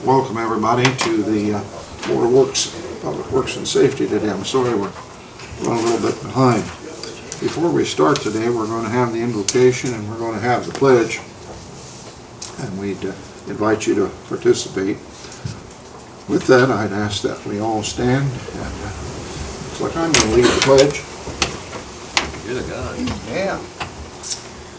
Welcome everybody to the Board of Works, Public Works and Safety today. I'm sorry we're running a little bit behind. Before we start today, we're going to have the invocation and we're going to have the pledge. And we'd invite you to participate. With that, I'd ask that we all stand. And looks like I'm going to lead the pledge. You're the guy. Yeah.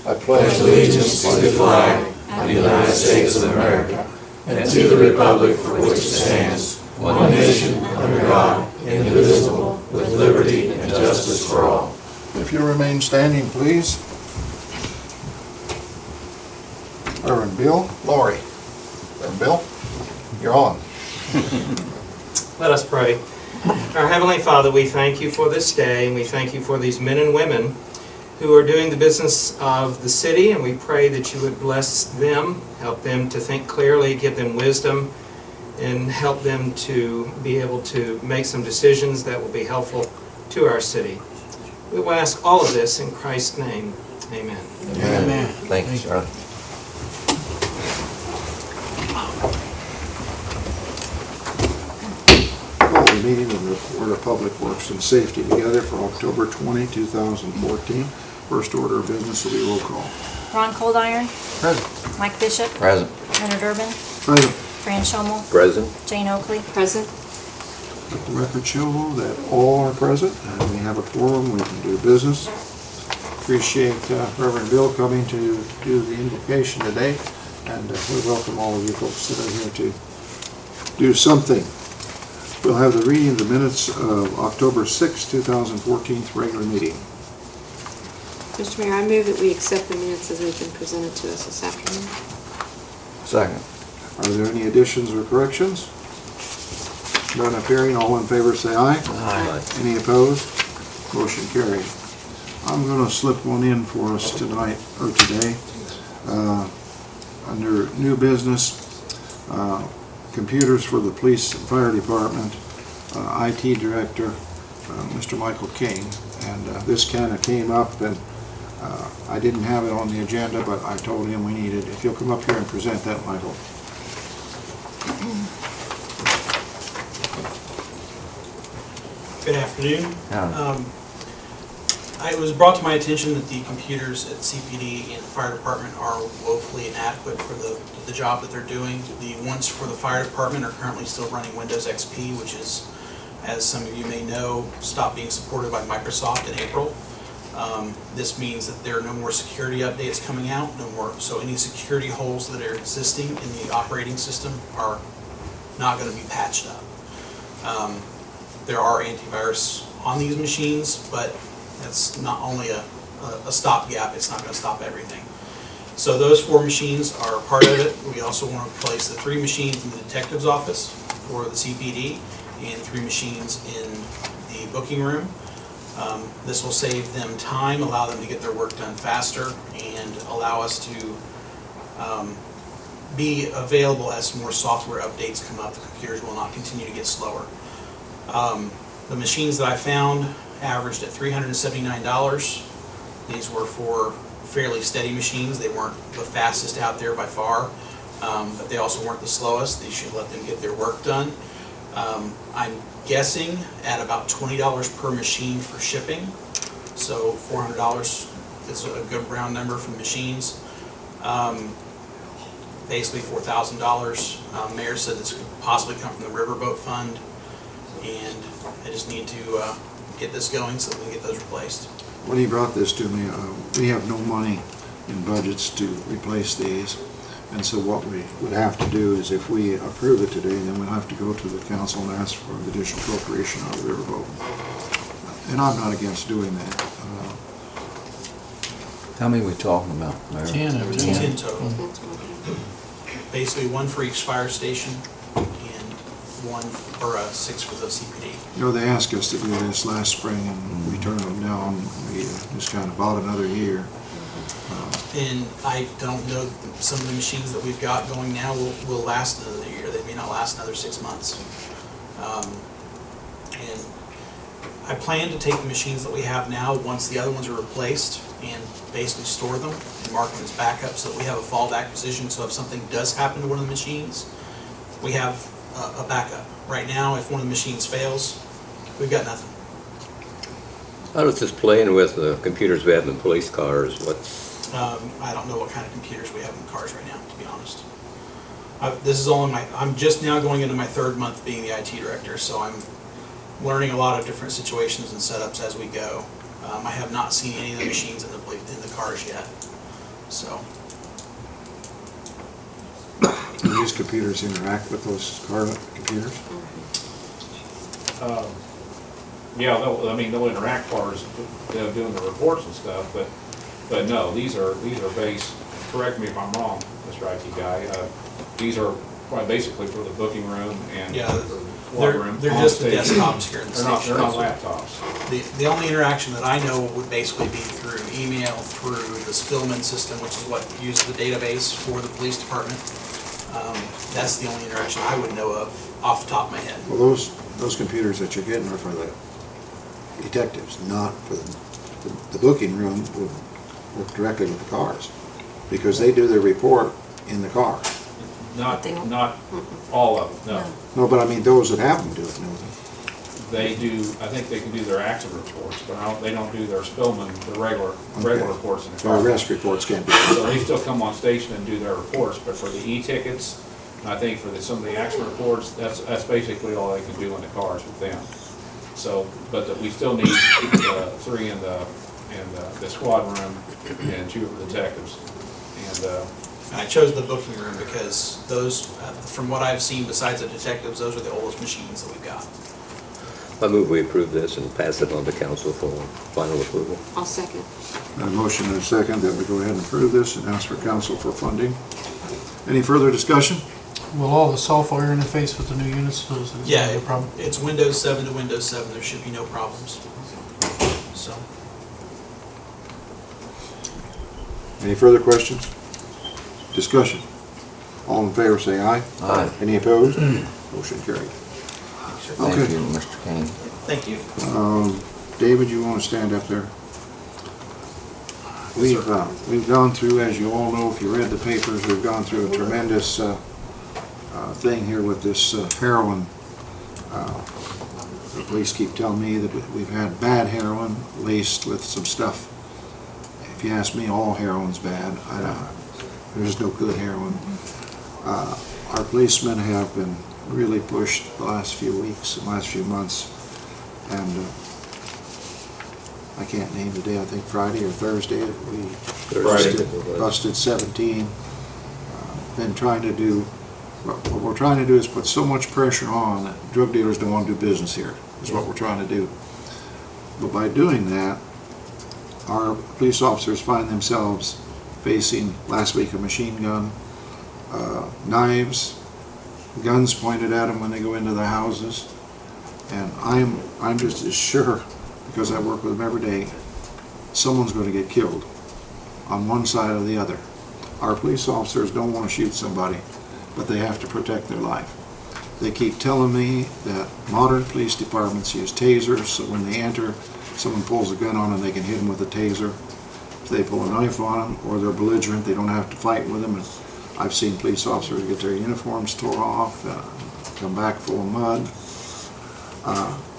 I Pledge allegiance to the flag of the United States of America and to the republic for which it stands, one nation, under God, indivisible, with liberty and justice for all. If you remain standing, please. Reverend Bill, Lori. Reverend Bill, you're on. Let us pray. Our Heavenly Father, we thank you for this day, and we thank you for these men and women who are doing the business of the city, and we pray that you would bless them, help them to think clearly, give them wisdom, and help them to be able to make some decisions that will be helpful to our city. We will ask all of this in Christ's name. Amen. Amen. Thank you, Charlie. Call the meeting of the Board of Public Works and Safety together for October 20, 2014. First order of business will be roll call. Ron Coldiron. Present. Mike Bishop. Present. Leonard Urban. Present. Fran Schommel. Present. Jane Oakley. Present. Let the record show that all are present and we have a quorum. We can do business. Appreciate Reverend Bill coming to do the invocation today, and we welcome all of you folks that are here to do something. We'll have the reading of the minutes of October 6, 2014 regular meeting. Mr. Mayor, I move that we accept the minutes as they've been presented to us this afternoon. Second. Are there any additions or corrections? None appearing, all in favor say aye. Aye. Any opposed? Motion carried. I'm going to slip one in for us tonight, or today. Under new business, computers for the police and fire department, IT director, Mr. Michael King. And this kind of came up, and I didn't have it on the agenda, but I told him we needed. If you'll come up here and present that, Michael. Good afternoon. Howdy. It was brought to my attention that the computers at CPD and the fire department are woefully inadequate for the job that they're doing. The ones for the fire department are currently still running Windows XP, which is, as some of you may know, stopped being supported by Microsoft in April. This means that there are no more security updates coming out, no more. So any security holes that are existing in the operating system are not going to be patched up. There are antivirus on these machines, but that's not only a stopgap, it's not going to stop everything. So those 4 machines are part of it. We also want to replace the 3 machines in the detective's office for the CPD and 3 machines in the booking room. This will save them time, allow them to get their work done faster, and allow us to be available as more software updates come up. The computers will not continue to get slower. The machines that I found averaged at $379. These were for fairly steady machines. They weren't the fastest out there by far, but they also weren't the slowest. They should let them get their work done. I'm guessing at about $20 per machine for shipping, so $400 is a good round number for machines. Basically $4,000. Mayor said this could possibly come from the Riverboat Fund, and I just need to get this going so that we can get those replaced. When he brought this to me, we have no money in budgets to replace these. And so what we would have to do is, if we approve it today, then we'll have to go to the council and ask for the additional appropriation out of the riverboat. And I'm not against doing that. How many are we talking about, Mayor? 10 total. Basically 1 for each fire station and 6 for the CPD. You know, they asked us to do this last spring and we turned them down. We just kind of bought another year. And I don't know, some of the machines that we've got going now will last another year. They may not last another 6 months. And I plan to take the machines that we have now, once the other ones are replaced, and basically store them and mark them as backup so that we have a fallback position. So if something does happen to one of the machines, we have a backup. Right now, if one of the machines fails, we've got nothing. How does this play in with the computers we have in police cars? I don't know what kind of computers we have in the cars right now, to be honest. I'm just now going into my 3rd month being the IT director, so I'm learning a lot of different situations and setups as we go. I have not seen any of the machines in the cars yet, so. Do these computers interact with those car computers? Yeah, they'll interact cars, they're doing the reports and stuff, but no, these are based, correct me if I'm wrong, Mr. IT guy, these are quite basically for the booking room and Yeah, for the squad room. they're on just the station. desktops here in the They're not station. laptops. The only interaction that I know would basically be through email, through the Spillman system, which is what uses the database for the police department. That's the only interaction I would know of off the top of my head. Well, those computers that you're getting are for the detectives, not for the booking room would work directly with the cars, because they do their report in the car. Not, They don't- not all of them, no. No, but I mean, those that have them do it, don't They do, I think they can do their accident reports, but they don't do their Spillman, the regular Okay. reports in the they? car. The arrest reports can't be. So they still come on station and do their reports, but for the e-tickets, and I think for some of the accident reports, that's basically all they can do in the cars with them. So, but we still need 3 in the squad room and 2 of the detectives. And I chose the booking room because those, from what I've seen besides the detectives, those are the oldest machines that we've got. I move we approve this and pass it on to council for final approval. I'll second. A motion and a second that we go ahead and approve this and ask for council for funding. Any further discussion? Will all the software interface with the new units, so is Yeah, there a problem? it's Windows 7 to Windows 7. There should be no problems. So, Any further questions? Discussion? All in favor say aye. Aye. Any opposed? Motion carried. Thank Okay. you, Mr. Kane. thank you. David, you want to stand up there? We've gone through, as you all know, if you read the papers, we've gone through a tremendous thing here with this heroin. The police keep telling me that we've had bad heroin laced with some stuff. If you ask me, all heroin's bad. There's no good heroin. Our policemen have been really pushed the last few weeks, the last few months, and I can't name the day, I think Friday or Thursday, we busted 17. Been trying to do, what we're trying to do is put so much pressure on that drug dealers don't want to do business here, is what we're trying to do. But by doing that, our police officers find themselves facing, last week, a machine gun, knives, guns pointed at them when they go into the houses. And I'm just as sure, because I work with them every day, someone's going to get killed on one side or the other. Our police officers don't want to shoot somebody, but they have to protect their life. They keep telling me that modern police departments use tasers, so when they enter, someone pulls a gun on them, they can hit them with a taser. If they pull a knife on them, or they're belligerent, they don't have to fight with them. And I've seen police officers get their uniforms tore off, come back full of mud.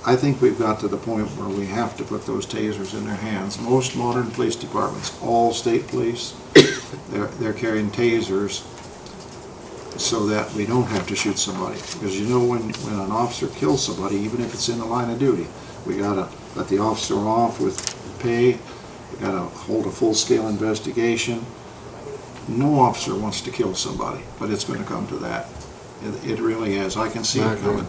I think we've got to the point where we have to put those tasers in their hands. Most modern police departments, all state police, they're carrying tasers so that we don't have to shoot somebody. Because you know, when an officer kills somebody, even if it's in the line of duty, we gotta let the officer off with pay, we gotta hold a full-scale investigation. No officer wants to kill somebody, but it's gonna come to that. It really is. I can see it coming.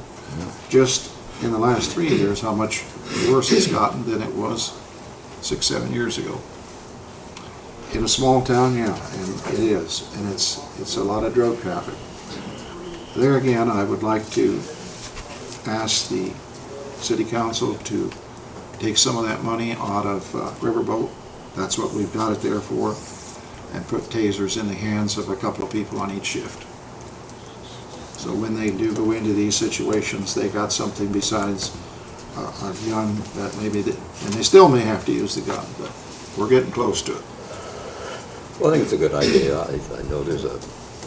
Just in the last 3 years, how much worse it's gotten than it was 6, 7 years ago. In a small town, yeah, and it is, and it's a lot of drug traffic. There again, I would like to ask the city council to take some of that money out of Riverboat. That's what we've got it there for, and put tasers in the hands of a couple of people on each shift. So when they do go into these situations, they got something besides a gun that maybe, and they still may have to use the gun, but we're getting close to it. Well, I think it's a good idea. I know there's a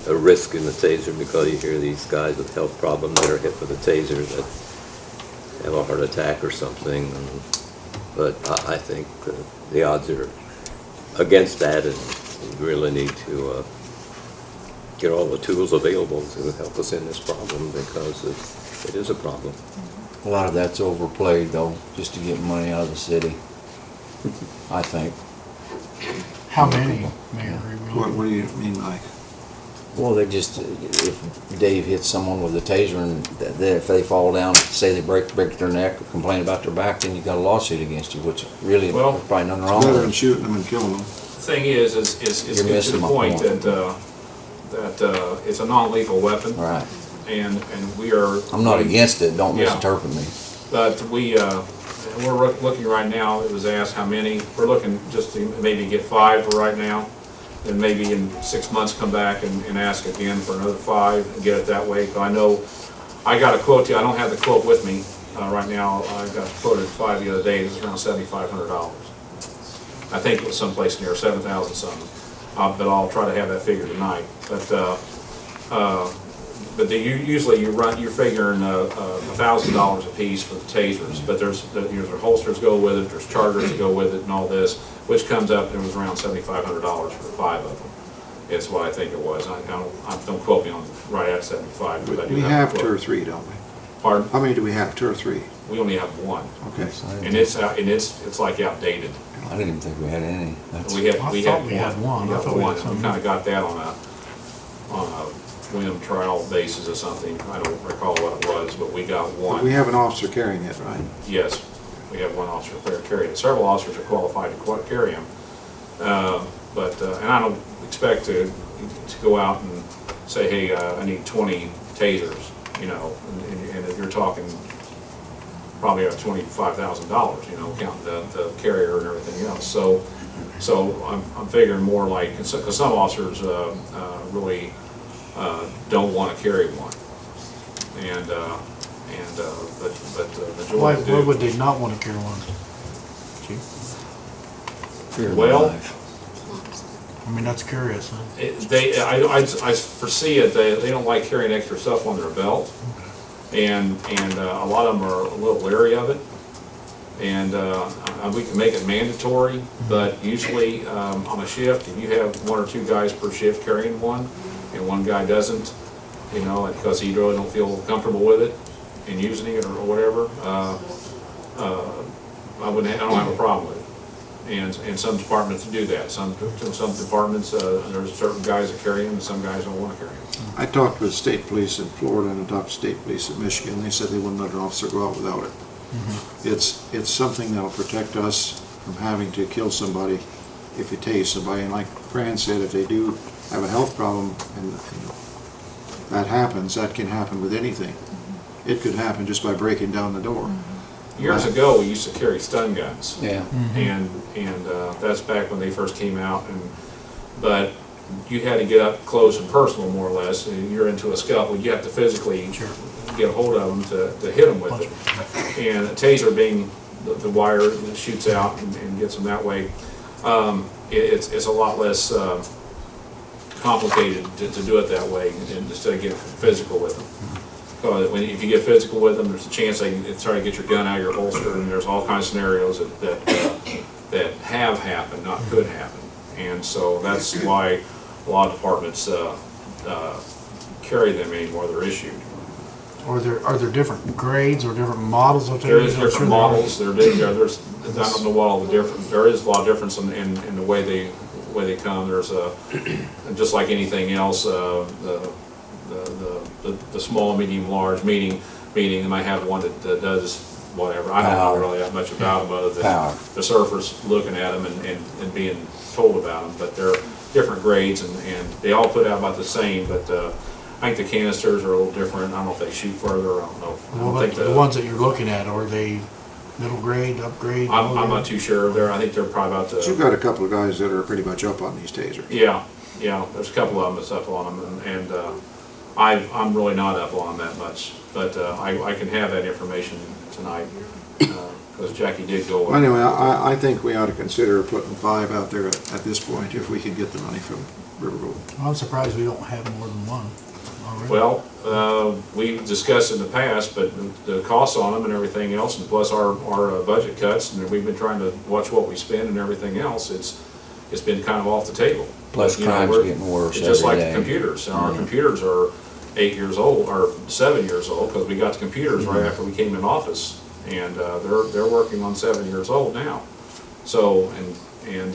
a risk in the taser because you hear these guys with health problems that are hit with a taser that have a heart attack or something. But I think the odds are against that, and we really need to get all the tools available to help us in this problem because it is a problem. A lot of that's overplayed though, just to get money out of the city, I think. How many, Mayor? What do you mean, Mike? Well, they just, if Dave hits someone with a taser and if they fall down, say they break their neck or complain about their back, then you got a lawsuit against you, which really, Well, there's probably nothing It's wrong better with than it. shooting them and killing them. Thing is You're get to missing the my point point. that it's a non-lethal weapon, Right. and we are. I'm not against it, don't Yeah. misinterpret me. But we're looking right now, it was asked how many, we're looking just to maybe get 5 for right now, and maybe in 6 months come back and ask again for another 5 and get it that way. But I know, I got a quote, I don't have the quote with me right now, I got quoted 5 the other day, it was around $7,500. I think it was someplace near 7,000 something, but I'll try to have that figure tonight. But usually you're figuring $1,000 a piece for the tasers, but there's holsters go with it, there's chargers that go with it and all this, which comes up, and it was around $7,500 for 5 of them. It's what I think it was. Don't quote me on right at 75, but I do We have have the 2 or quote. 3, don't we? Pardon? How many do we have, 2 or 3? We only have 1, Okay. and it's like outdated. I didn't even think we had any. That's, We I thought we had one. We I got thought we had one. some. We kind of got that on a whim trial basis or something. I don't recall what it was, but we got But one. we have an officer carrying it, right? Yes, we have one officer carrying it. Several officers are qualified to carry them. And I don't expect to go out and say, hey, I need 20 tasers, you know, and if you're talking probably about $25,000, you know, counting the carrier and everything else. So I'm figuring more like, because some officers really don't want to carry one, but the Why majority do. would they not want to carry one? Chief? fear of Well- life. I mean, that's curious, huh? I foresee it, they don't like carrying extra stuff on their belt, and a lot of them are a little leery of it. And we can make it mandatory, but usually on a shift, if you have 1 or 2 guys per shift carrying one, and one guy doesn't, you know, because he really don't feel comfortable with it and using it or whatever, I don't have a problem with it. And some departments do that. Some departments, there's certain guys that carry them, and some guys don't want to carry them. I talked with state police in Florida and I talked to state police in Michigan. They said they wouldn't let an officer go out without it. It's something that'll protect us from having to kill somebody if you tase somebody. And like Fran said, if they do have a health problem and that happens, that can happen with anything. It could happen just by breaking down the door. Years ago, we used to carry stun guns. Yeah. And that's back when they first came out, but you had to get up close and personal, more or less, and you're into a scuffle, you have to physically get a hold of them to hit them with it. And a taser being the wire that shoots out and gets them that way, it's a lot less complicated to do it that way, and instead of getting physical with them. Because if you get physical with them, there's a chance they try to get your gun out of your holster, and there's all kinds of scenarios that have happened, not could happen. And so that's why a lot of departments carry them anymore. They're issued. Are there different grades or different models of There is tasers? I'm sure different there are. models. There's I don't know what all the different. There is a lot of difference in the way they come. There's just like anything else. The small, medium, large, meaning they might have one that does whatever. I don't know Power. really that much about them other than Power. the surfers looking at them and being told about them. But they're different grades and they all put out about the same. But I think the canisters are a little different. I don't know if they shoot further. I don't know. I Well, don't but think the ones that you're looking at, are they middle grade, upgrade? I'm not too sure. I think they're probably about But you've the. got a couple of guys that are pretty much up on these tasers. Yeah. There's a couple of them that's up on them, and I'm really not up on them that much. But I can have that information tonight because Jackie did go. Well, anyway, I think we ought to consider putting 5 out there at this point if we can get the money from Riverboat. I'm surprised we don't have more than one already. Well, we discussed in the past, but the costs on them and everything else, and plus our budget cuts, and we've been trying to watch what we spend and everything else, it's been kind of off the table. Plus You know, crime's we're- getting worse It's just every like day. the computers, and our Yeah. computers are 8 years old, or 7 years old, because we got the computers right after we came in office, and they're working on 7 years old now. So, and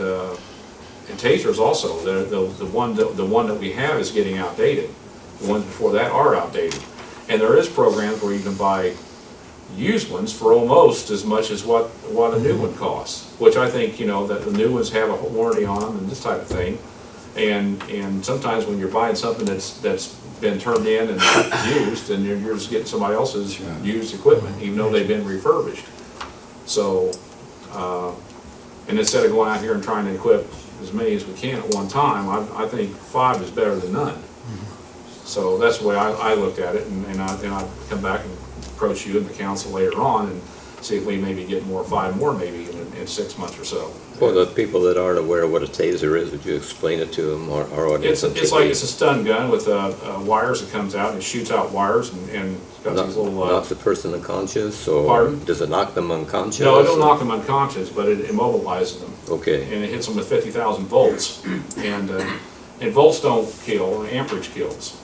tasers also, the one that we have is getting outdated. The ones before that are outdated. And there is programs where you can buy used ones for almost as much as what a new one costs, which I think, you know, that the new ones have a warranty on them and this type of thing. And sometimes when you're buying something that's been turned in and used, and you're just getting somebody else's used equipment, even though they've been refurbished. So, and instead of going out here and trying to equip as many as we can at one time, I think 5 is better than none. So that's the way I looked at it, and I'd come back and approach you and the council later on and see if we maybe get 5 more maybe in 6 months or so. For the people that aren't aware of what a taser is, would you explain it to them, or audience? It's like, it's a stun gun with wires that comes out and it shoots out wires and it's got these little. Knocks the person unconscious, or Pardon? does it knock them unconscious? No, it don't knock them unconscious, but it immobilizes them. Okay, And it hits them with 50,000 volts. And volts don't kill, amperage kills.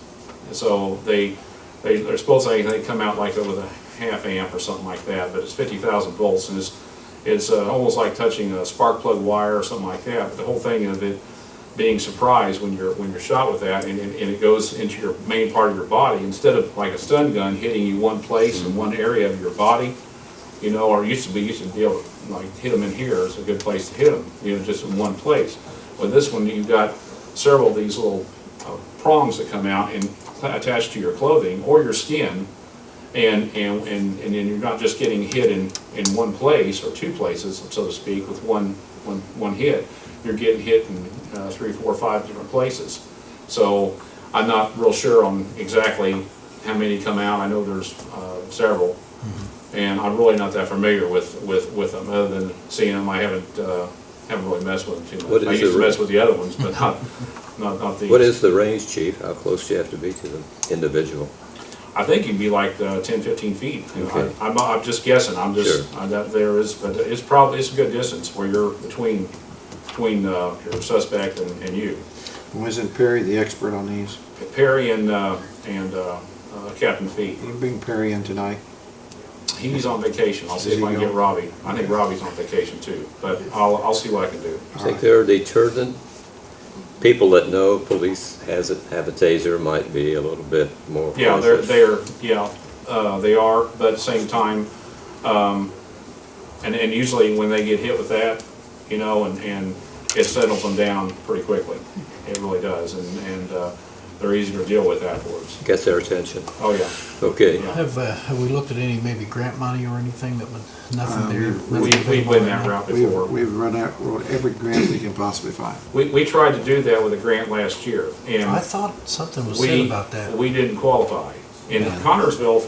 And so they're supposed to, they come out like with a half amp or something like that, but it's 50,000 volts, and it's almost like touching a spark plug wire or something like that. But the whole thing of it being surprised when you're shot with that, and it goes into your main part of your body, instead of like a stun gun hitting you one place in one area of your body, you know, or used to be able to like hit them in here is a good place to hit them, you know, just in one place. With this one, you've got several of these little prongs that come out and attached to your clothing or your skin, and then you're not just getting hit in one place or two places, so to speak, with one hit. You're getting hit in 3, 4, 5 different places. So I'm not real sure on exactly how many come out. I know there's several, and I'm really not that familiar with them. Other than seeing them, I haven't really messed with them too What much. I is used the to mess with the other ones, but not these. what is the range, chief? How close do you have to be to the individual? I think you'd be like 10, 15 feet. You know, Okay. I'm just guessing. I'm just, Sure. there is, but it's a good distance where you're between your suspect and you. Wasn't Perry the expert on these? Perry and Captain Fee. You bring Perry in tonight? He's on vacation. I'll see if I can There you get go. Robbie. I think Robbie's on vacation too, but I'll see what I can do. I think there are deterrent. People that know police have a taser might be a little bit more Yeah, cautious. they are, but at the same time, and usually when they get hit with that, you know, and it settles them down pretty quickly. It really does, and they're easier to deal with afterwards. Gets their attention. Oh, yeah. Okay. Yeah. Have we looked at any maybe grant money or anything that would, nothing there? We've been that route before. We've run out, wrote every grant we can possibly find. We tried to do that with a grant last year, and I thought something was said about that. we didn't qualify. In Connersville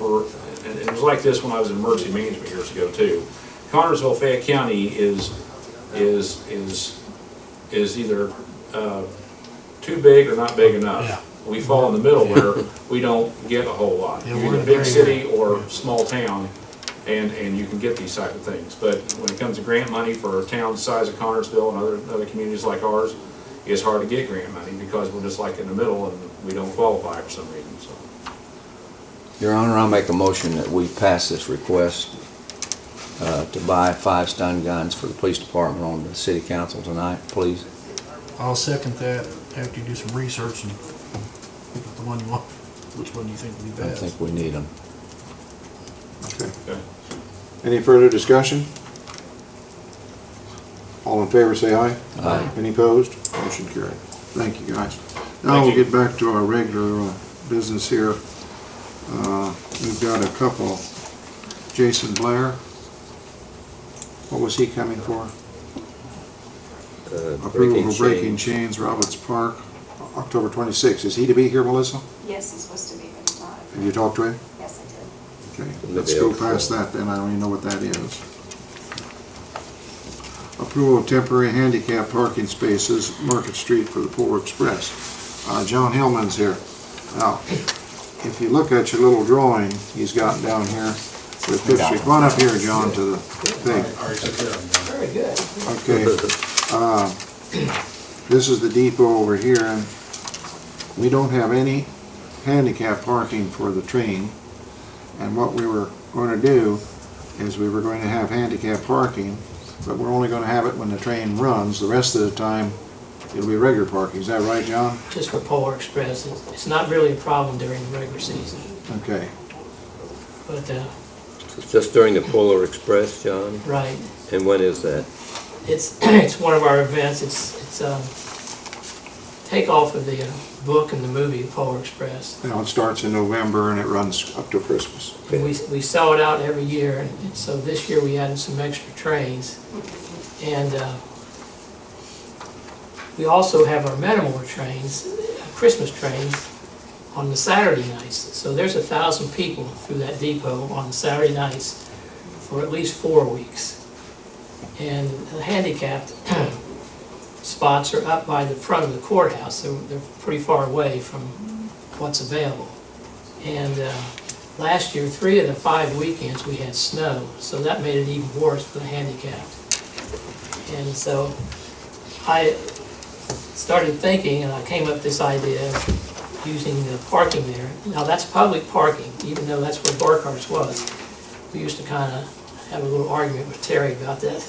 and it was like this when I was in emergency management years ago too. Connersville, Fayette County is either too big or not big enough. Yeah. We fall in the middle where we don't get a whole lot. Yeah, You're we're in a in big the city gray area. or small town, and you can get these type of things. But when it comes to grant money for a town the size of Connersville and other communities like ours, it's hard to get grant money because we're just like in the middle and we don't qualify for some reason, so. Your Honor, I'll make a motion that we pass this request to buy 5 stun guns for the police department on the city council tonight, please. I'll second that after you do some research and pick up the one you want, which one you think would be I best. think we need them. Okay. Okay. Any further discussion? All in favor, say aye. Aye. Any opposed? Motion carried. Thank you, guys. Now we'll get back to our regular business here. We've got a couple. Jason Blair. What was he coming for? Approval for breaking chains, Roberts Park, October 26th. Is he to be here, Melissa? Yes, he's supposed to be, but he's not. Have you talked to him? Yes, I did. Okay, let's go past that then. I don't even know what that is. approval of temporary handicap parking spaces, Market Street for the Polar Express. John Hillman's here. Now, if you look at your little drawing he's got down here with Fifth Street, come on up here, John, to the thing. Very good. Okay. This is the depot over here, and we don't have any handicap parking for the train. And what we were going to do is we were going to have handicap parking, but we're only going to have it when the train runs. The rest of the time, it'll be regular parking. Is that right, John? Just for Polar Express. It's not really a problem during the regular season, Okay. but, It's just during the Polar Express, John? right. And when is that? It's one of our events. It's takeoff of the book and the movie Polar Express. Now, it starts in November and it runs up to Christmas. And we sell it out every year, and so this year we added some extra trains. And we also have our Metamore trains, Christmas trains, on the Saturday nights. So there's 1,000 people through that depot on Saturday nights for at least 4 weeks. And the handicapped spots are up by the front of the courthouse. They're pretty far away from what's available. And last year, 3 of the 5 weekends, we had snow, so that made it even worse for the handicapped. And so I started thinking, and I came up with this idea of using the parking there. Now, that's public parking, even though that's where Burkhart's was. We used to kind of have a little argument with Terry about that.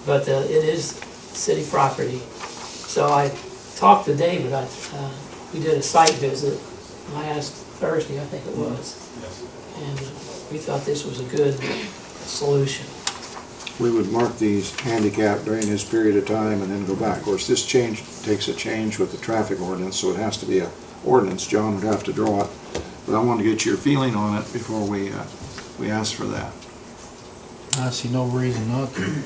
But it is city property. So I talked to David. We did a site visit last Thursday, I think it was. And we thought this was a good solution. We would mark these handicap during this period of time and then go back. Of course, this change takes a change with the traffic ordinance, so it has to be an ordinance. John would have to draw it. But I want to get your feeling on it before we ask for that. I see no reason not to.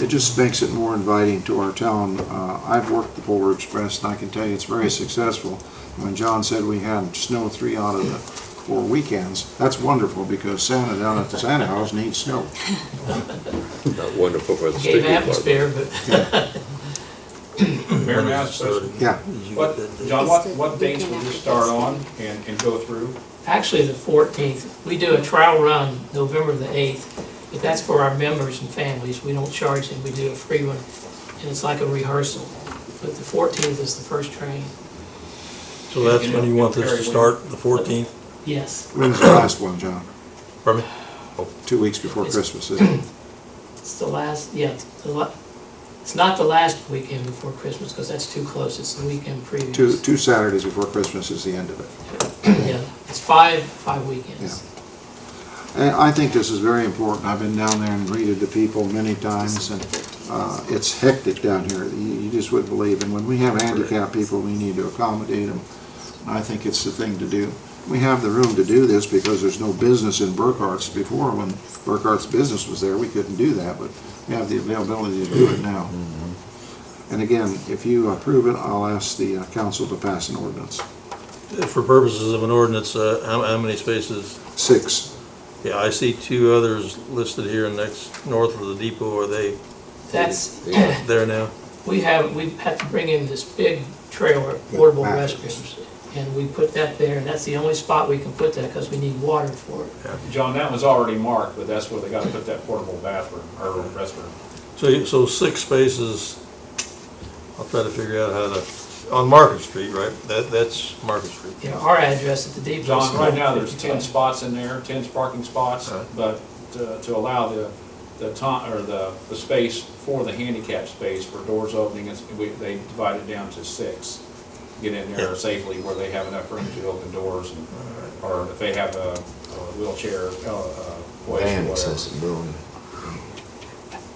It just makes it more inviting to our town. I've worked the Polar Express, and I can tell you it's very successful. When John said we had snow 3 out of the 4 weekends, that's wonderful, because Santa down at the Santa House needs snow. Not wonderful for the street Gave department. atmosphere, but Mayor, may I ask a question? Yeah. John, what dates will this start on and go through? actually the 14th. We do a trial run November the 8th, but that's for our members and families. We don't charge them, we do a free one, and it's like a rehearsal. But the 14th is the first train. So that's when you want this to start, the 14th? Yes. When's the last one, John? Pardon me? 2 weeks before Christmas, isn't it? It's the last, yeah, it's not the last weekend before Christmas, because that's too close. It's the weekend previous. Two Saturdays before Christmas is the end of it. Yeah, it's five weekends. And I think this is very important. I've been down there and greeted the people many times, and it's hectic down here. You just wouldn't believe. And when we have handicapped people, we need to accommodate them. And I think it's the thing to do. We have the room to do this because there's no business in Burkhart's. Before, when Burkhart's business was there, we couldn't do that, but we have the availability to do it now. And again, if you approve it, I'll ask the council to pass an ordinance. For purposes of an ordinance, how many spaces? 6. Yeah, I see 2 others listed here next, north of the depot. Are they That's, there now? we had to bring in this big trailer, portable bathrooms. restrooms. And we put that there, and that's the only spot we can put that because we need water for it. John, that was already marked, but that's where they gotta put that portable bathroom, or restroom. So 6 spaces, I'll try to figure out how to, on Market Street, right? That's Market Street. Yeah, our address at the depot. John, is right now, there's 52. 10 spots in there, 10 parking spots, Right. but to allow the space for the handicap space for doors opening, they divide it down to 6. Get in there Yeah. safely where they have enough room to open doors, and, or if they have a wheelchair, place Van or whatever. accessibility.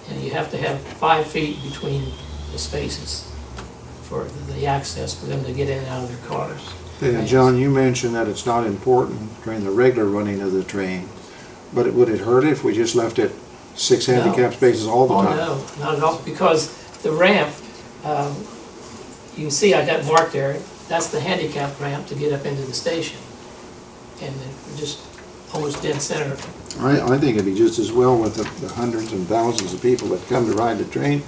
And you have to have 5 feet between the spaces for the access for them to get in and out of their cars. And John, you mentioned that it's not important during the regular running of the train, but would it hurt if we just left it 6 No. handicap spaces all the Oh, time? no, not at all, because the ramp, you can see I got marked there, that's the handicap ramp to get up into the station. And then we just almost dead center. I think it'd be just as well with the hundreds and thousands of people that come to ride the train.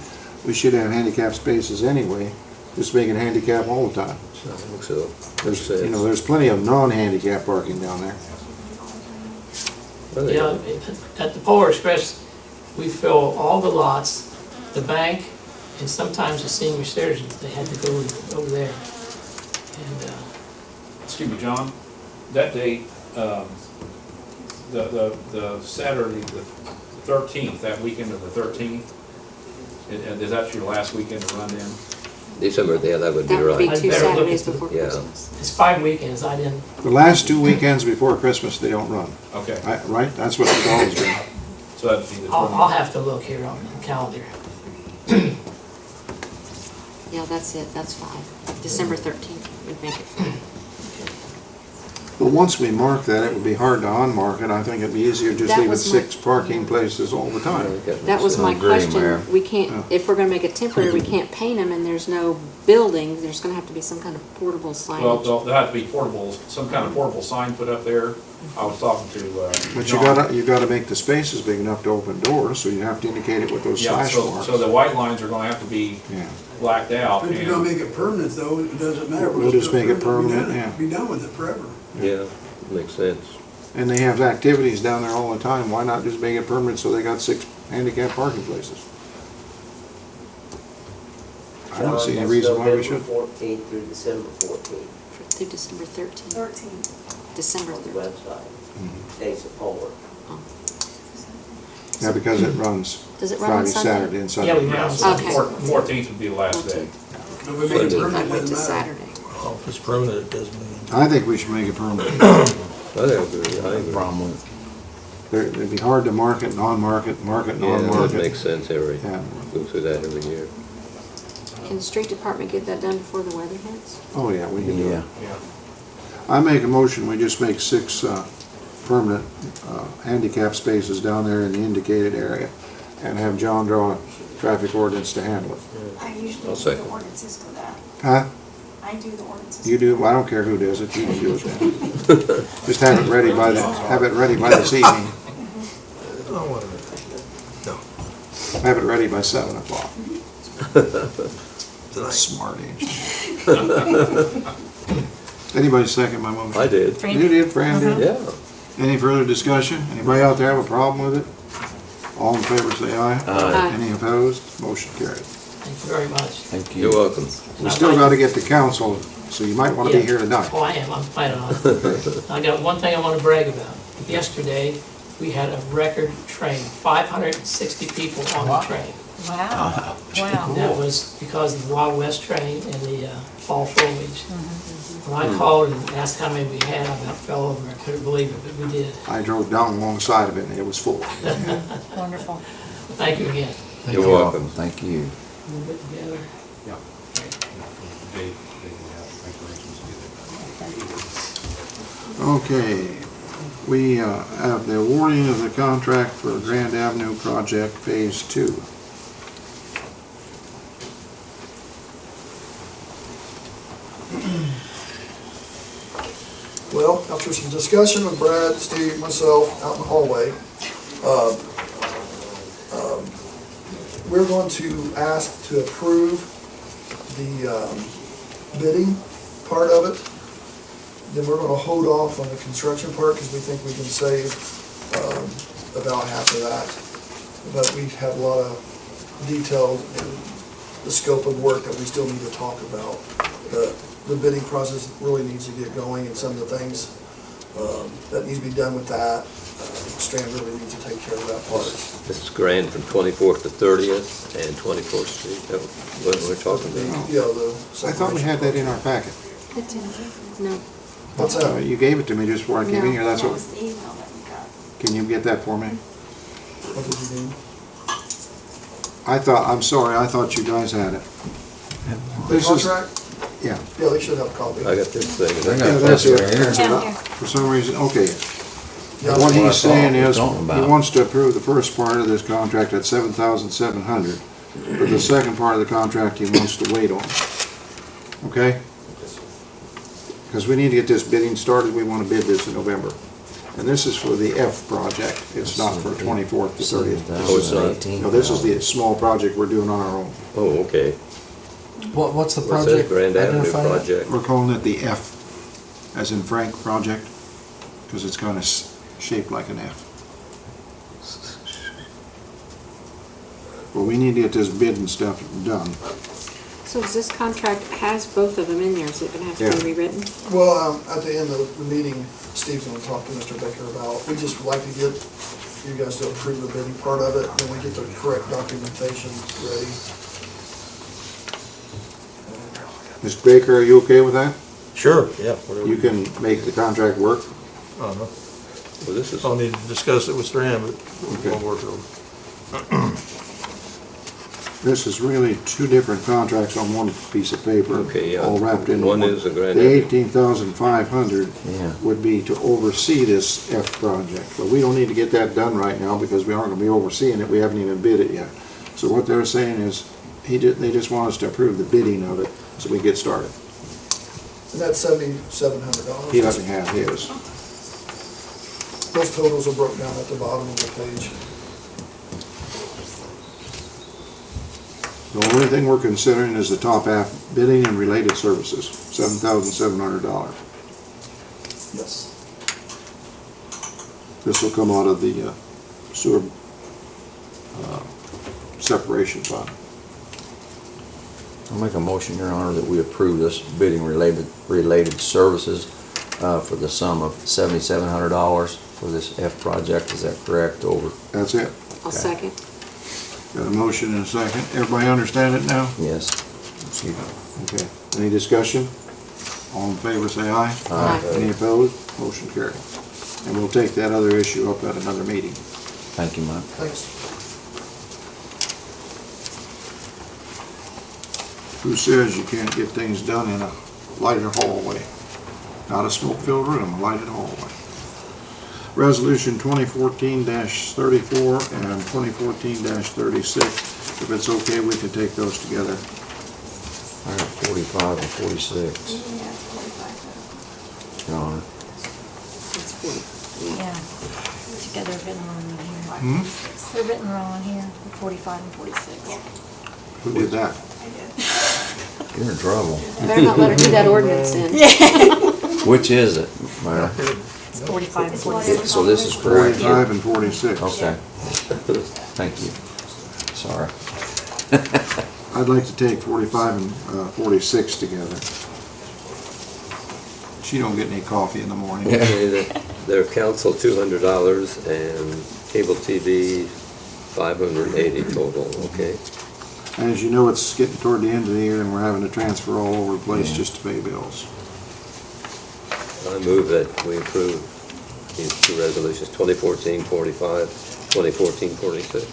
We should have handicap spaces anyway, just make it handicap all the time. I think so. There's, there's plenty of non-handicap parking down there. Well, they- You know, at the Polar Express, we fill all the lots, the bank, and sometimes the senior citizens, they had to go over there. And, Excuse me, John, that date, the Saturday, the 13th, that weekend of the 13th, and is that your last weekend to run in? December, yeah, that would be That would be right. two I'd better look Saturdays at the- before Yeah. Christmas. it's 5 weekends, I didn't, The last 2 weekends before Christmas, they don't run, Okay, right? That's what it's always been. so that'd be the I'll 20th. have to look here on the calendar. Yeah, that's it, that's 5. December 13th would make it 5. But once we mark that, it would be hard to unmark it. I think it'd be easier to just That leave it was my- 6 parking places all the time. That was my I agree, Mayor. question. We Yeah. can't, if we're gonna make it temporary, we can't paint them and there's no building, there's gonna have to be some kind of portable Well, signage. there'll have to be portables, some kind of portable sign put up there. I was talking to, But you John. you gotta make the spaces big enough to open doors, so you have to indicate it with those Yeah, slash so marks. the white lines are gonna have to be Yeah. blacked out. If you're gonna and- make it permanent though, it doesn't matter. We'll just make it Be permanent, done- yeah. Be done with it forever. Yeah, makes sense. And they have activities down there all the time. Why not just make it permanent so they got 6 handicap parking places? I don't see any reason why we should. November 14th through December 14th Through December 13th. 13. December on the 13th. website. Days of Polar. Yeah, because it runs Does it run on Friday, Sunday? Saturday, and Yeah, we Sunday. run Yeah, Okay. 14th would be the last day. If we make it Sunday. I permanent, went it to doesn't matter. Saturday. Well, if it's permanent, it doesn't mean. I think we should make it permanent. I agree, I agree. Problem with It'd be hard to market, non-market, market, Yeah, that non-market. makes sense every, Yeah. go through that every year. Can the street department get that done before the weather hits? Oh, yeah, we can do Yeah. it. Yeah. I make a motion, we just make 6 permanent handicap spaces down there in the indicated area and have John draw a traffic ordinance to handle it. I usually I'll do the second. ordinances for that. Huh? I do the ordinances. You do, I don't care who does it, you can do it then. Just have it ready by this evening. Oh, wait a minute. No, Have it ready by 7 o'clock. tonight. Smarty. Anybody second my motion? I did, Fran You did, Fran did? yeah. Any further discussion? Anybody out there have a problem with it? All in favor say aye. Aye. Any opposed? Motion carried. Thank you very much. Thank you. You're welcome. We still gotta get to council, so you might wanna be Yeah. here tonight. Oh, I am, I'm planning on it. I got one thing I want to brag about. Yesterday, we had a record train, 560 people on the train. Wow, wow. That was because of the Wild West train and the fall foliage. When I called and asked how many we had, I about fell over. I couldn't believe it, but we did. I drove down alongside of it and it was full. Wonderful. Thank you again. You're welcome. Thank you. A little bit together. Yeah. They have regulations. Okay, we have the awarding of the contract for Grand Avenue Project Phase 2. Well, after some discussion with Brad, Steve, myself, out in the hallway, we're going to ask to approve the bidding part of it. Then we're gonna hold off on the construction part because we think we can save about half of that. But we have a lot of details in the scope of work that we still need to talk about. The bidding process really needs to get going, and some of the things that needs to be done with that, Strand really needs to take care of that part. This is grand from 24th to 30th and 24th Street, that what we're talking about. Yeah, the. I thought we had that in our packet. It's in- No, What's that? You gave it to me just before I came in here, that's That what, was the email that we got. can you get that for me? What did you mean? I'm sorry, I thought you guys had it. The This is- contract? Yeah. Yeah, they should have a copy. I got this thing. I got Yeah, that's this it. right here. That's Yeah, it. here. For some reason, okay. Yeah, What what I he's saying thought we were is, talking he about. wants to approve the first part of this contract at $7,700, but the second part of the contract he wants to wait on. Okay? Because we need to get this bidding started, we want to bid this in November. And this is for the F project. It's not for 24th to 30th. No, this is the small project we're doing on our own. Oh, okay. What's the What's that project? Grand Avenue Identify it? project? We're calling it the F, as in Frank project, because it's kind of shaped like an F. Well, we need to get this bid and stuff done. So does this contract has both of them in there? Is it gonna have to Yeah. be rewritten? Well, at the end of the meeting, Steve's gonna talk to Mr. Baker about, we just would like to get you guys to approve the bidding part of it, and we get the correct documentation ready. Mr. Baker, are you okay with that? Sure, yeah. You can make the contract work? Well, this is. I'll need to discuss it with Strand, but we'll work over. This is really two different contracts on one piece of paper. Okay, yeah. All wrapped in One one. is a Grand The Avenue. 18,500 Yeah. would be to oversee this F project. But we don't need to get that done right now because we aren't gonna be overseeing it. We haven't even bid it yet. So what they're saying is, they just want us to approve the bidding of it so we get started. And that's $7,700. He doesn't have his. Those totals are broken down at the bottom of the page. The only thing we're considering is the top half, bidding and related services, $7,700. Yes. This will come out of the sewer separation fund. I'll make a motion, Your Honor, that we approve this bidding related services for the sum of $7,700 for this F project. Is that correct? Over? That's it. I'll second. Got a motion and a second. Everybody understand it now? Yes. Okay. Any discussion? All in favor, say aye. Aye. Any opposed? Motion carried. And we'll take that other issue up at another meeting. Thank you, Mike. Thanks. Who says you can't get things done in a lighted hallway? Not a smoke-filled room, a lighted hallway. Resolution 2014-34 and 2014-36. If it's okay, we can take those together. All right, 45 and 46, Yeah, 45. Your Honor. That's 40. Yeah. Together written wrong in here. Hmm? They're written wrong in here, 45 and 46. Who did that? You're in trouble. Better not let her do that ordinance in. Which is it, Mayor? It's 45 and 46. So this is correct? 45 and 46. Okay. Thank you. Sorry. I'd like to take 45 and 46 together. She don't get any coffee in the morning. Okay, their council $200 and cable TV $580 total, okay? As you know, it's getting toward the end of the year and we're having to transfer all over the place just to pay bills. I move that we approve these two resolutions, 2014-45, 2014-46.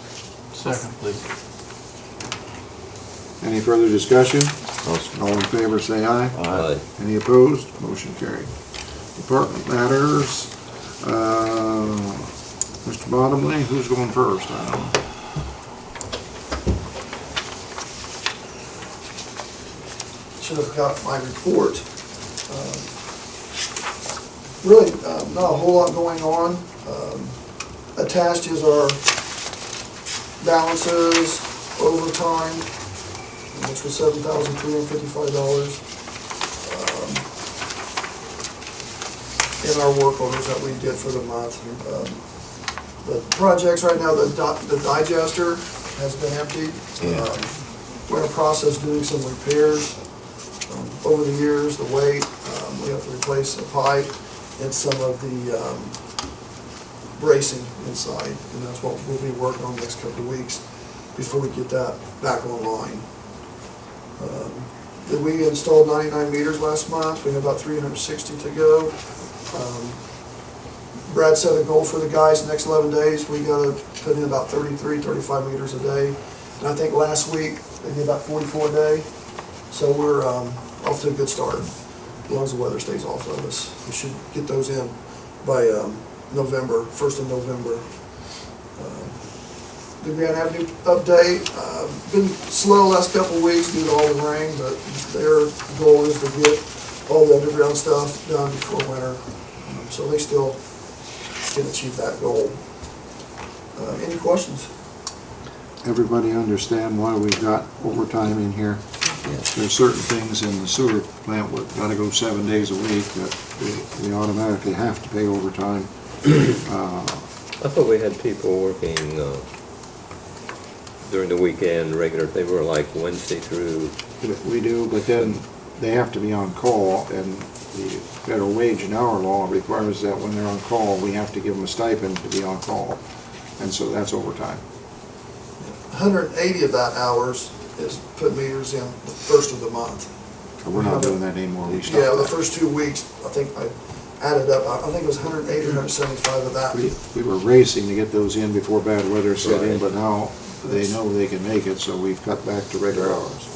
Second, please. Any further discussion? All in favor, say aye. Aye. Any opposed? Motion carried. Department matters. Mr. Bottomley, who's going first? I don't know. Should have got my report. Really, not a whole lot going on. Attached is our balances, overtime, which was $7,355. And our work orders that we did for the month. The projects right now, the digester has been emptied. Yeah. We're in the process of doing some repairs. Over the years, the weight, we have to replace the pipe and some of the bracing inside, and that's what we'll be working on the next couple of weeks before we get that back online. We installed 99 meters last month. We have about 360 to go. Brad set a goal for the guys the next 11 days. We got to put in about 33, 35 meters a day. And I think last week they did about 44 a day. So we're off to a good start. As long as the weather stays off of us, we should get those in by November, 1st of November. The Grand Avenue update, been slow last couple of weeks due to all the rain, but their goal is to get all the underground stuff done before winter. So they still can achieve that goal. Any questions? Everybody understand why we've got overtime in here? Yes. There's certain things in the sewer plant that gotta go 7 days a week that we automatically have to pay overtime. I thought we had people working during the weekend, regular, they were like Wednesday through, We do, but then they have to be on call, and the federal wage and hour law requires that when they're on call, we have to give them a stipend to be on call, and so that's overtime. 180 of that hours is put meters in the first of the month. We're not doing that anymore, we stopped Yeah, the that. first 2 weeks, I think I added up, I think it was 180 or 175 of that. We were racing to get those in before bad weather set in, Right. but now they know they can make it, so we've cut back to regular hours.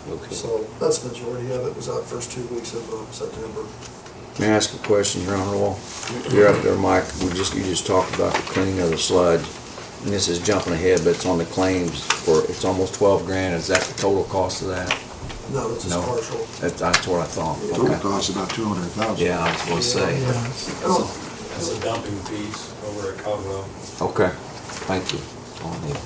okay. So that's the majority of it, was that first 2 weeks of September. May I ask a question, Your Honor? Well, you're up there, Mike, you just talked about the cleaning of the sludge. And this is jumping ahead, but it's on the claims for, it's almost 12 grand. Is that the total cost of that? No, it's just No. partial. That's what I thought. Total Okay. costs about 200,000. Yeah, I was gonna say. Oh, That's a dumping fees over at Caldwell. Okay, thank you. That's all I need.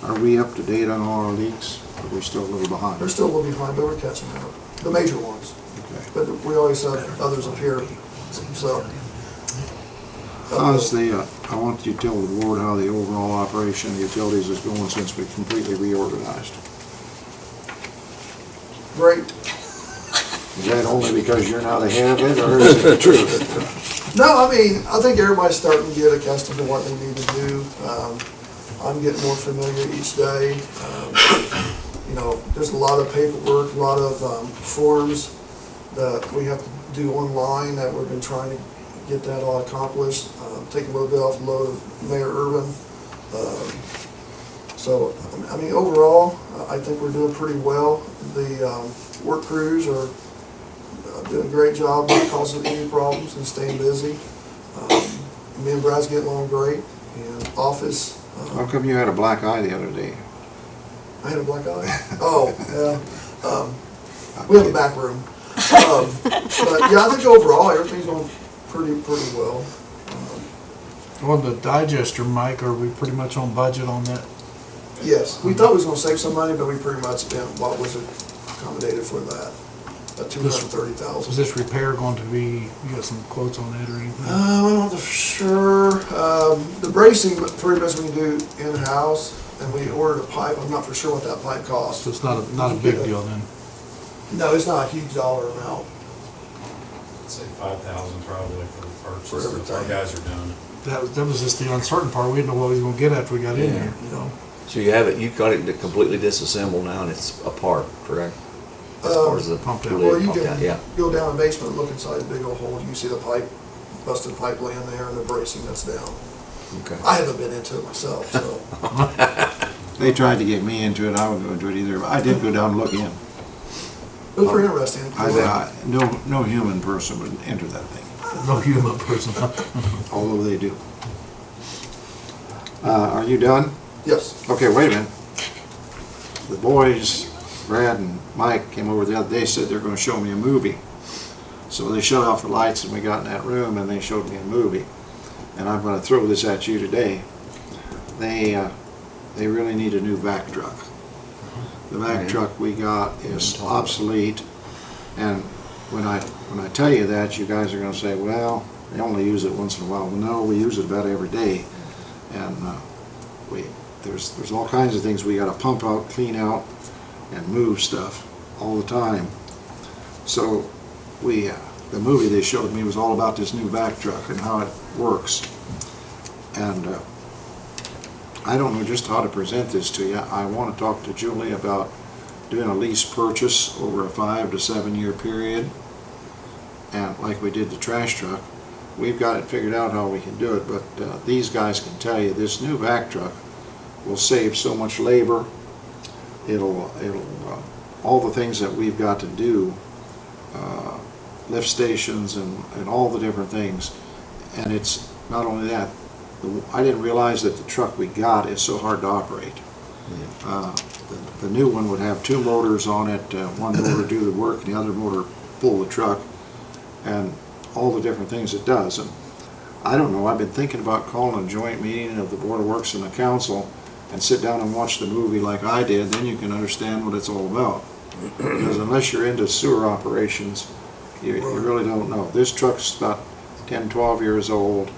Are we up to date on all our leaks? Are we still a little behind? They're still a little behind, but we're catching up. The major ones. Okay. But we always have others appear, so. How's the, I want you to tell the board how the overall operation of the utilities is going since we completely reorganized. Great. Is that only because you're not ahead of it, or is it the truth? No, I mean, I think everybody's starting to get accustomed to what they need to do. I'm getting more familiar each day. You know, there's a lot of paperwork, a lot of forms that we have to do online that we've been trying to get that all accomplished. Take a little bit off the load of Mayor Urban. So, I mean, overall, I think we're doing pretty well. The work crews are doing a great job not causing any problems and staying busy. Me and Brad's getting along great. And office, How come you had a black eye the other day? I had a black eye. Oh, yeah. We have a back room. But yeah, I think overall everything's going pretty well. On the digester, Mike, are we pretty much on budget on that? Yes, we thought we was going to save some money, but we pretty much spent what was accommodated for that. About $230,000. Is this repair going to be, you got some quotes on that or anything? I'm not for sure. The bracing, pretty much we can do in-house, and we ordered a pipe. I'm not for sure what that pipe costs. So it's not a big deal then? No, it's not a huge dollar amount. I'd say 5,000 probably for the purchase. For everything. Our guys are doing it. That was just the uncertain part. We didn't know what we was gonna get after we got in there, you know? So you have it, you've got it completely disassembled now and it's apart, correct? As far as the pumped out. lid Well, you pumped out, can yeah. go down the basement and look inside the big old hole. You can see the pipe, busted pipe laying there and the bracing that's down. Okay. I haven't been into it myself, so. They tried to get me into it, I wouldn't go into it either, but I did go down and look in. It was pretty interesting. No human person would enter that thing, No human person. although they do. Are you done? Yes. Okay, wait a minute. The boys, Brad and Mike, came over the other day, said they're gonna show me a movie. So they shut off the lights and we got in that room and they showed me a movie. And I'm gonna throw this at you today. They really need a new vac truck. The vac truck we got is obsolete, and when I tell you that, you guys are gonna say, well, they only use it once in a while. Well, no, we use it about every day. And there's all kinds of things we gotta pump out, clean out, and move stuff all the time. So the movie they showed me was all about this new vac truck and how it works. And I don't know just how to present this to you. I want to talk to Julie about doing a lease purchase over a 5 to 7 year period. And like we did the trash truck, we've got it figured out how we can do it, but these guys can tell you this new vac truck will save so much labor. It'll all the things that we've got to do, lift stations and all the different things. And it's not only that, I didn't realize that the truck we got is so hard to operate. The new one would have 2 motors on it, one motor do the work and the other motor pull the truck. And all the different things it does. And I don't know, I've been thinking about calling a joint meeting of the Board of Works and the council and sit down and watch the movie like I did, then you can understand what it's all about. Because unless you're into sewer operations, you really don't know. This truck's about 10, 12 years old,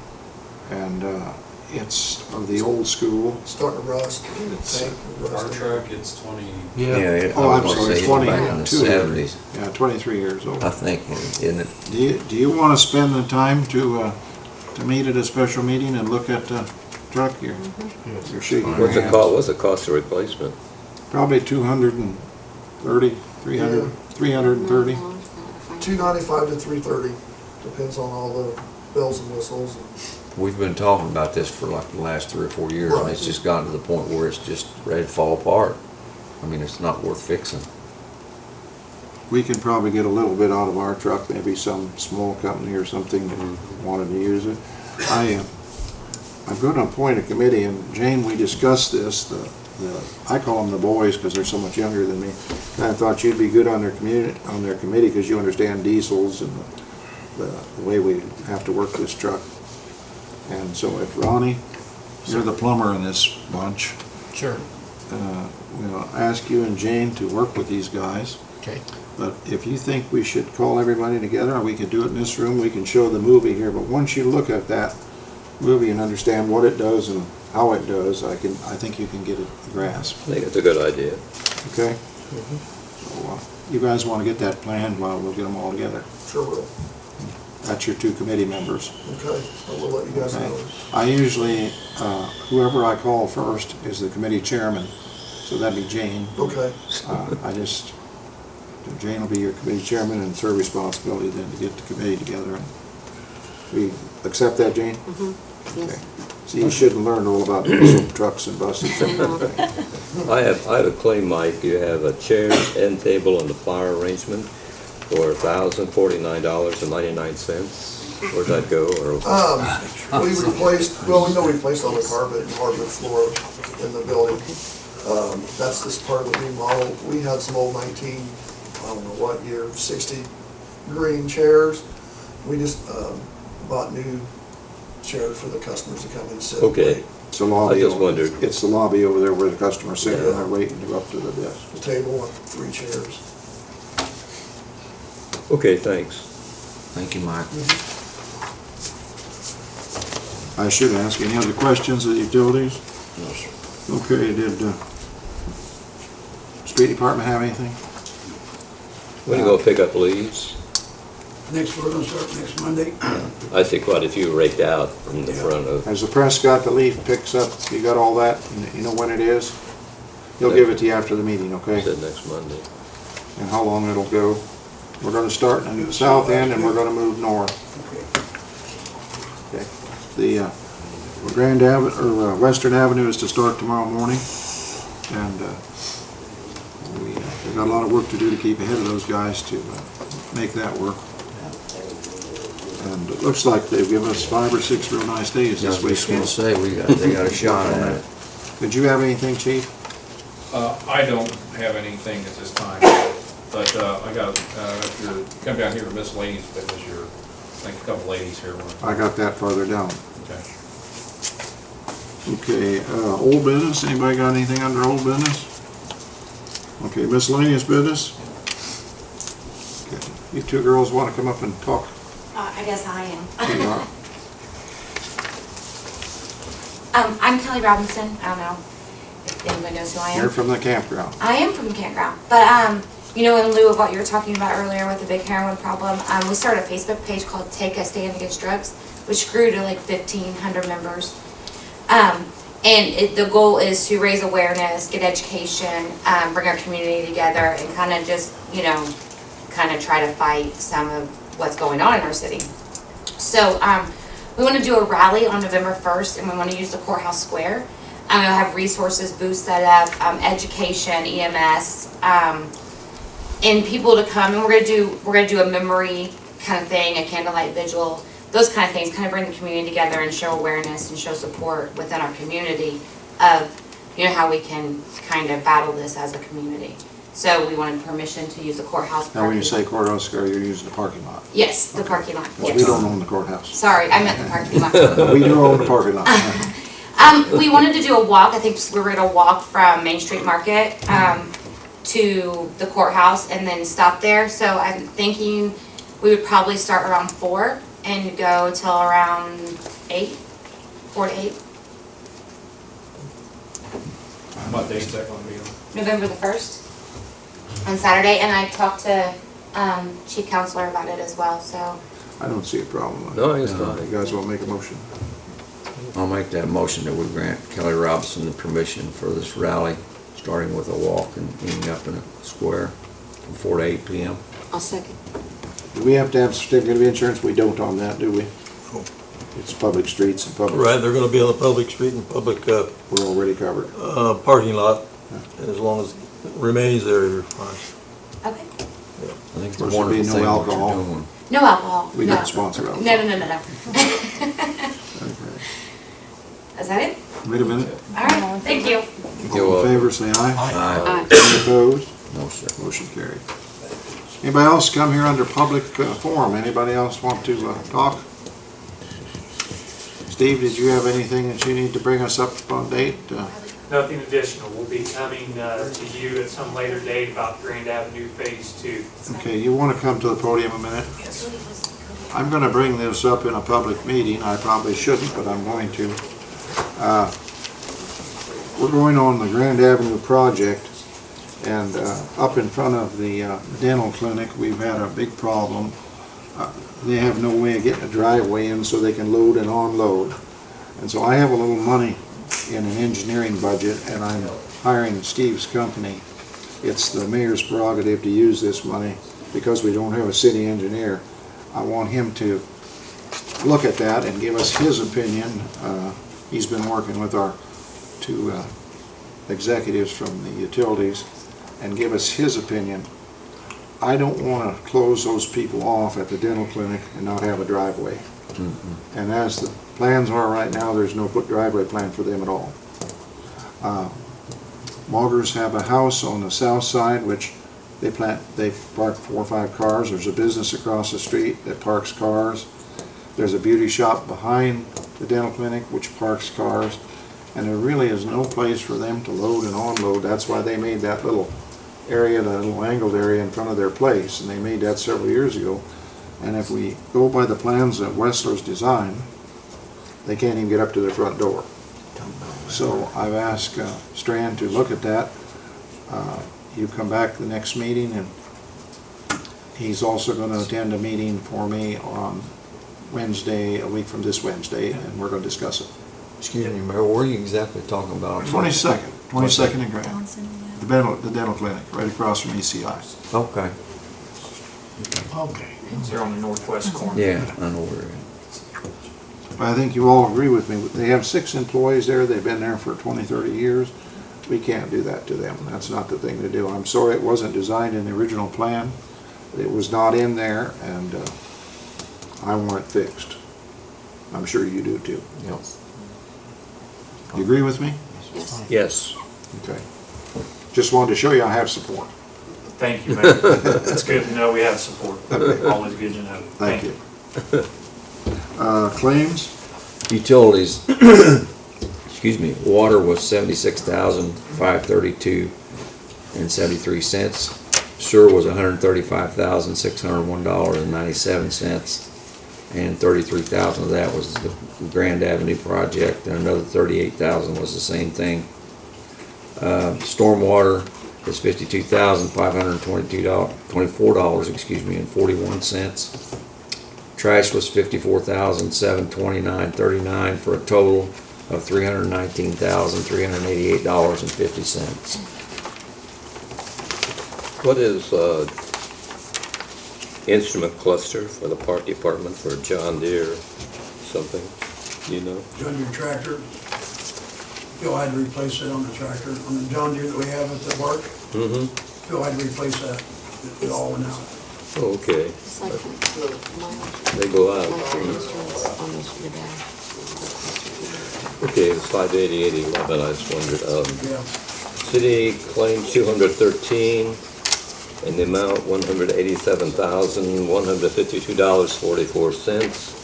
and it's of the old school. Starting to rust. Our truck, it's 20. Yeah. Oh, I'm sorry, it's Back in the 22. 70s, Yeah, 23 years old. I think, isn't it? Do you want to spend the time to meet at a special meeting and look at the truck? You're shaking your What's the hands. cost, what's the cost of replacement? Probably 230, 300, Yeah. 330. 295 to 330, depends on all the bells and whistles. We've been talking about this for like the last 3 or 4 years, and Right. it's just gotten to the point where it's just ready to fall apart. I mean, it's not worth fixing. We can probably get a little bit out of our truck, maybe some small company or something that wanted to use it. I'm going to appoint a committee, and Jane, we discussed this, I call them the boys because they're so much younger than me. And I thought you'd be good on their committee because you understand diesels and the way we have to work this truck. And so if Ronnie, you're the plumber in this bunch, Sure. we'll ask you and Jane to work with these guys. Okay. But if you think we should call everybody together, or we could do it in this room, we can show the movie here. But once you look at that movie and understand what it does and how it does, I think you can get a grasp. I think it's a good idea. Okay? So, you guys want to get that planned, well, we'll get them all together. Sure will. That's your 2 committee members. Okay, I will let you guys Okay. know. I usually, whoever I call first is the committee chairman, so that'd be Jane. Okay. Jane will be your committee chairman, and it's her responsibility then to get the committee together. And we accept that, Jane? Yes. Okay. So you should have learned all about diesel trucks and buses. I have a claim, Mike, you have a chair, end table, and the flower arrangement for $1,049.99. Where'd that go, or? We replaced, well, we know we replaced all the carpet and hardwood floor in the building. That's this part of the remodel. We had some old I don't know what year, 60 green chairs. We just bought new chairs for the customers to come in and sit. Okay. It's the lobby. I just wondered. It's the lobby over there where the customers sit and they're waiting to go up to the desk. The table and 3 chairs. Okay, thanks. Thank you, Mike. I should ask, any other questions of the utilities? No, sir. Okay, did street department have anything? When you go pick up leaves? We're gonna start next Monday. I see quite a few raked out from the front of. Has the press got the leaf picks up? You got all that? And you know when it is? He'll give it to you after the meeting, okay? Said next Monday. And how long it'll go? We're gonna start in the south end and we're gonna move north. Okay. The Grand Avenue, or Western Avenue is to start tomorrow morning. And we've got a lot of work to do to keep ahead of those guys to make that work. And it looks like they've given us 5 or 6 real nice days I this was week. just gonna say, they got a shot at it. Did you have anything, Chief? I don't have anything at this time, but I got, if you come down here to miscellaneous business, I think a couple ladies here want. I got that farther down. Okay. Okay, old business, anybody got anything under old business? Okay, miscellaneous business? Okay, you 2 girls want to come up and talk? I guess I am. You are. I'm Kelly Robinson. I don't know if anybody knows who I am. You're from the campground. I am from the campground. But, you know, in lieu of what you were talking about earlier with the big heroin problem, we started a Facebook page called Take a Stand Against Drugs, which grew to like 1,500 members. The goal is to raise awareness, get education, bring our community together, and kind of just, you know, kind of try to fight some of what's going on in our city. So we want to do a rally on November 1st, and we want to use the courthouse square. We'll have resources, booths set up, education, EMS, and people to come. And we're gonna do a memory kind of thing, a candlelight vigil, those kind of things, kind of bring the community together and show awareness and show support within our community of, you know, how we can kind of battle this as a community. So we wanted permission to use the courthouse Now, when you parking say lot. courthouse, you're using the parking lot. Yes, the parking lot, Well, yes. we don't own the courthouse. Sorry, I meant the parking lot. But we do own the parking lot. We wanted to do a walk, I think we were gonna walk from Main Street Market, to the courthouse and then stop there. So I'm thinking we would probably start around 4 and go till around 8, 4 to 8, What date's that gonna be on? November the 1st, on Saturday. And I talked to, Chief Counselor about it as well, so. I don't see a problem with it. No, it's not. You guys want to make a motion? I'll make that motion that we grant Kelly Robinson the permission for this rally, starting with a walk and ending up in a square from 4 to 8 p.m. I'll second. Do we have to have a certificate of insurance? We don't on that, do we? It's public streets and public. Right, they're gonna be on the public street and public, We're already covered. parking lot, and as long as it remains there, you're fine. Okay. I think it's a There should be wonderful no thing what alcohol. you're doing. No alcohol, We no. don't sponsor alcohol. No. Okay. Is that it? Wait a minute. All right, thank you. All in favor, say aye. Aye. Any opposed? No, sir. Motion carried. Anybody else come here under public forum? Anybody else want to talk? Steve, did you have anything that you need to bring us up on date? Nothing additional. We'll be coming to you at some later date about Grand Avenue Phase 2. Okay, you want to come to the podium a minute? I'm going to bring this up in a public meeting. I probably shouldn't, but I'm going to. We're going on the Grand Avenue project, and up in front of the dental clinic, we've had a big problem. They have no way of getting a driveway in so they can load and unload. And so I have a little money in an engineering budget, and I'm hiring Steve's company. It's the mayor's prerogative to use this money because we don't have a city engineer. I want him to look at that and give us his opinion. He's been working with our two executives from the utilities and give us his opinion. I don't want to close those people off at the dental clinic and not have a driveway. And as the plans are right now, there's no driveway plan for them at all. Maugers have a house on the south side, which they park 4 or 5 cars. There's a business across the street that parks cars. There's a beauty shop behind the dental clinic which parks cars. And there really is no place for them to load and unload. That's why they made that little area, that little angled area in front of their place, and they made that several years ago. And if we go by the plans that Wessler's designed, they can't even get up to their front door. So I've asked Strand to look at that. You come back to the next meeting, and he's also going to attend a meeting for me on Wednesday, a week from this Wednesday, and we're going to discuss it. Excuse me, Mayor, where are you exactly talking about? 22nd and Grand. The dental clinic, right across from ECI. Okay. Okay. They're on the northwest corner. Yeah, I know where it is. But I think you all agree with me. They have 6 employees there. They've been there for 20, 30 years. We can't do that to them. That's not the thing to do. I'm sorry it wasn't designed in the original plan. It was not in there, and I want it fixed. I'm sure you do too. Yes. You agree with me? Yes. Yes. Okay. Just wanted to show you I have support. Thank you, Mayor. It's good to know we have support. Always good to know. Thank you. Claims? Utilities, excuse me, water was $76,532.73. Sewer was $135,601.97. And $33,000 of that was the Grand Avenue project, and another $38,000 was the same thing. Stormwater is $52,524.41, Trash was $54,729.39 for a total of $319,388.50. What is instrument cluster for the park department for John Deere something, you know? John Deere tractor. Phil had to replace it on the tractor, on the John Deere that we have at the park. Mm-hmm. Phil had to replace that. It all went out. Oh, okay. It's like They go out. like your instruments on those for the day. Okay, it's 580-811, I just wondered. Yeah. City claim 213, in the amount $187,152.44.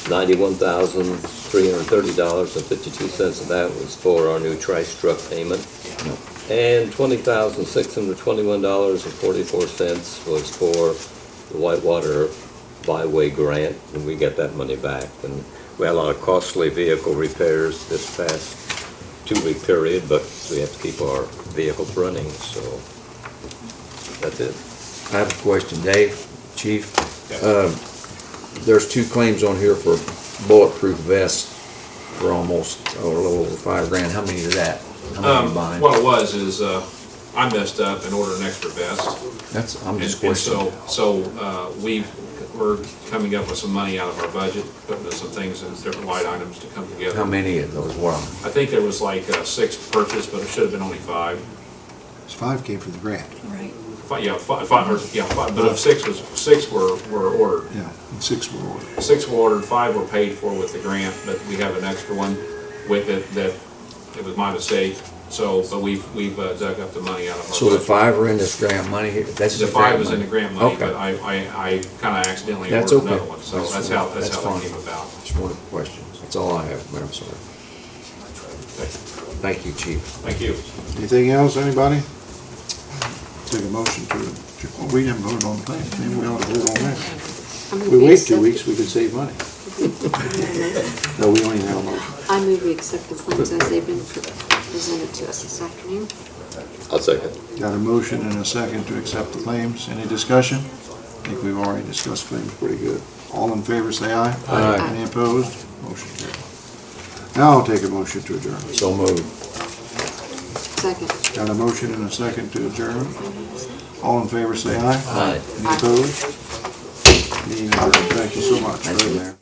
$91,330.52 of that was for our new trash truck payment. And $20,621.44 was for the Whitewater Byway grant, and we got that money back. And we had a lot of costly vehicle repairs this past 2-week period, but we have to keep our vehicles running, so that's it. I have a question, Dave, Chief. There's 2 claims on here for bulletproof vests for almost, a little over $5,000. How many is that? How many are you buying? What it was is, I messed up and ordered an extra vest. I'm just And questioning. so we're coming up with some money out of our budget, putting some things in different light items to come together. How many of those were? I think there was like 6 purchased, but it should have been only 5. 5 came from the grant. Right. Five, but if 6 were ordered. Yeah, and 6 were ordered. 6 were ordered, 5 were paid for with the grant, but we have an extra one with it that it was my mistake. So, but we've dug up the money out of our So the budget. 5 are in this grant money here? That's The 5 was in the grant money, Okay. but I kind of accidentally That's ordered okay. another one. So that's how that fine. came about. Just one question. That's all I have, Madam Sorry. Thank you, Chief. Thank you. Anything else, anybody? Take a motion to, well, we didn't vote on the claim, maybe we ought to vote on that. We wait 2 weeks, we could save money. No, we don't even have a motion. I move we accept the claims as they've been presented to us this afternoon. I'll second. Got a motion and a second to accept the claims. Any discussion? I think we've already discussed claims pretty good. All in favor, say aye. Aye. Any opposed? Motion carried. Now I'll take a motion to adjourn. So moved. Second. Got a motion and a second to adjourn. All in favor, say aye. Aye. Any opposed? Meeting adjourned. Thank you so much. Thank you, Mayor.